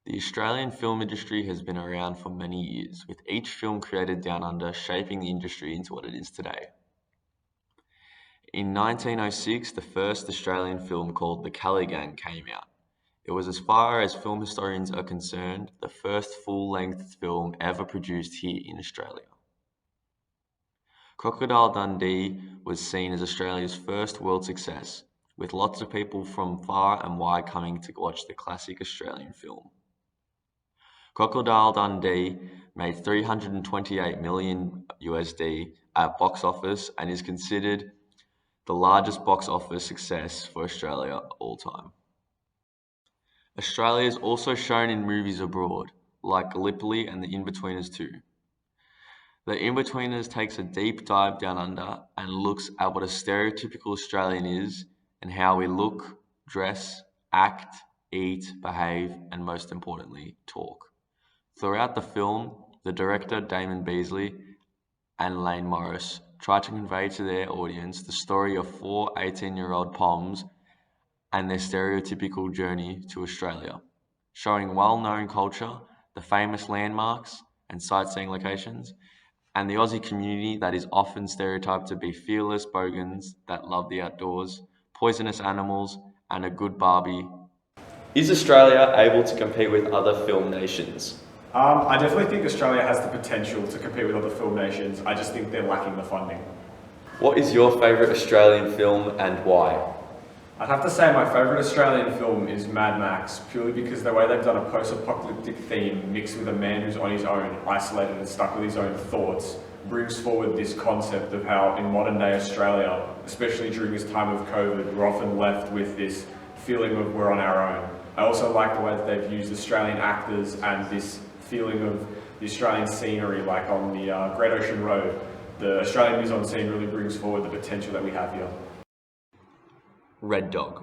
The Australian film industry has been around for many years, with each film created down under shaping the industry into what it is today. In 1906, the first Australian film called The Caligang came out. It was, as far as film historians are concerned, the first full-length film ever produced here in Australia. Crocodile Dundee was seen as Australia's first world success, with lots of people from far and wide coming to watch the classic Australian film. Crocodile Dundee made 328 million USD at box office and is considered the largest box office success for Australia all time. Australia is also shown in movies abroad, like Gallipoli and The Inbetweeners 2. The Inbetweeners takes a deep dive down under and looks at what a stereotypical Australian is and how we look, dress, act, eat, behave, and most importantly, talk. Throughout the film, the director Damon Beasley and Lane Morris try to convey to their audience the story of four 18-year-old Poms and their stereotypical journey to Australia, showing well-known culture, the famous landmarks and sightseeing locations, and the Aussie community that is often stereotyped to be fearless bogans that love the outdoors, poisonous animals, and a good barbie. Is Australia able to compete with other film nations? I definitely think Australia has the potential to compete with other film nations. I just think they're lacking the funding. What is your favourite Australian film and why? I'd have to say my favourite Australian film is Mad Max, purely because the way they've done a post-apocalyptic theme mixed with a man who's on his own, isolated and stuck with his own thoughts, brings forward this concept of how in modern day Australia, especially during this time of COVID, we're often left with this feeling of we're on our own. I also like the way that they've used Australian actors and this feeling of the Australian scenery, like on the Great Ocean Road. The Australian mise-en-scene really brings forward the potential that we have here. Red Dog.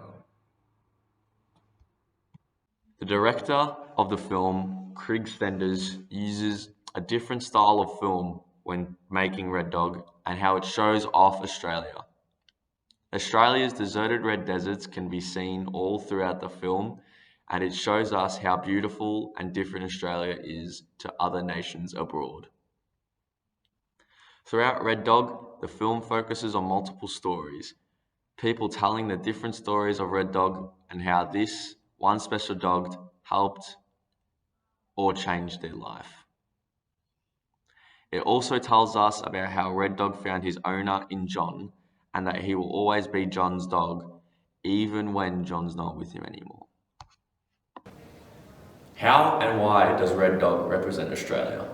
The director of the film, Craig Fenders, uses a different style of film when making Red Dog and how it shows off Australia. Australia's deserted red deserts can be seen all throughout the film, and it shows us how beautiful and different Australia is to other nations abroad. Throughout Red Dog, the film focuses on multiple stories, people telling the different stories of Red Dog and how this one special dog helped or changed their life. It also tells us about how Red Dog found his owner in John and that he will always be John's dog even when John's not with him anymore. How and why does Red Dog represent Australia?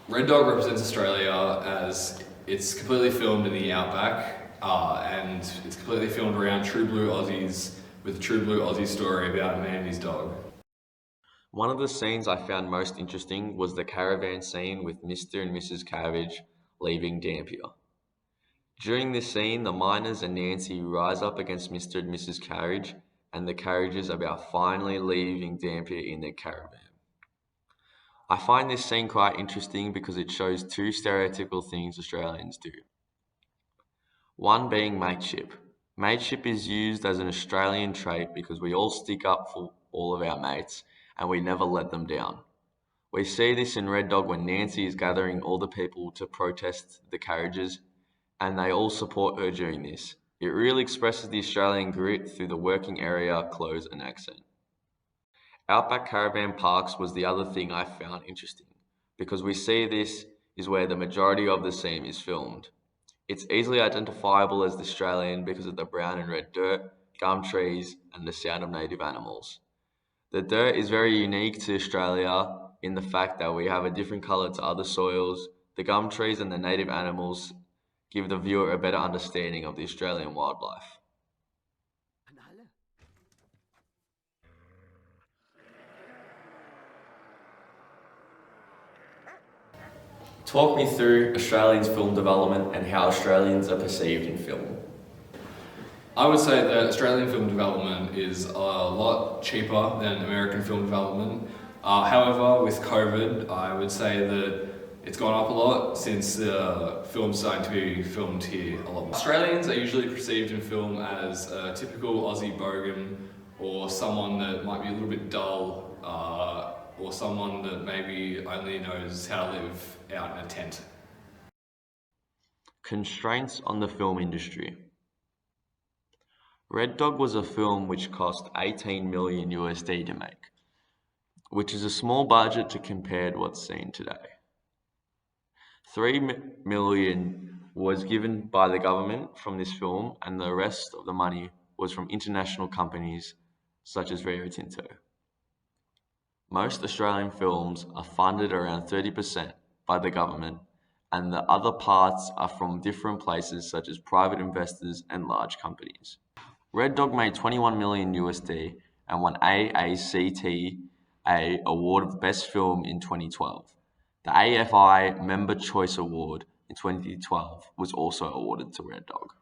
Red Dog represents Australia as it's completely filmed in the outback, and it's completely filmed around true blue Aussies with a true blue Aussie story about a man and his dog. One of the scenes I found most interesting was the caravan scene with Mr. and Mrs. Cabbage leaving Dampier. During this scene, the miners and Nancy rise up against Mr. and Mrs. Carriage and the Carriages about finally leaving Dampier in their caravan. I find this scene quite interesting because it shows two stereotypical things Australians do. One being mateship. Mateship is used as an Australian trait because we all stick up for all of our mates and we never let them down. We see this in Red Dog when Nancy is gathering all the people to protest the Carriages and they all support her during this. It really expresses the Australian grit through the working area, clothes and accent. Outback Caravan Parks was the other thing I found interesting, because we see this is where the majority of the scene is filmed. It's easily identifiable as the Australian because of the brown and red dirt, gum trees and the sound of native animals. The dirt is very unique to Australia in the fact that we have a different colour to other soils. The gum trees and the native animals give the viewer a better understanding of the Australian wildlife. Talk me through Australians' film development and how Australians are perceived in film. I would say that Australian film development is a lot cheaper than American film development. However, with COVID, I would say that it's gone up a lot since the film's starting to be filmed here a lot more. Australians are usually perceived in film as a typical Aussie bogan or someone that might be a little bit dull, or someone that maybe only knows how to live out in a tent. Constraints on the film industry. Red Dog was a film which cost 18 million USD to make, which is a small budget to compare to what's seen today. 3 million was given by the government from this film, and the rest of the money was from international companies such as Rio Tinto. Most Australian films are funded around 30% by the government, and the other parts are from different places such as private investors and large companies. Red Dog made 21 million USD and won AACTA Award of Best Film in 2012. The AFI Member Choice Award in 2012 was also awarded to Red Dog.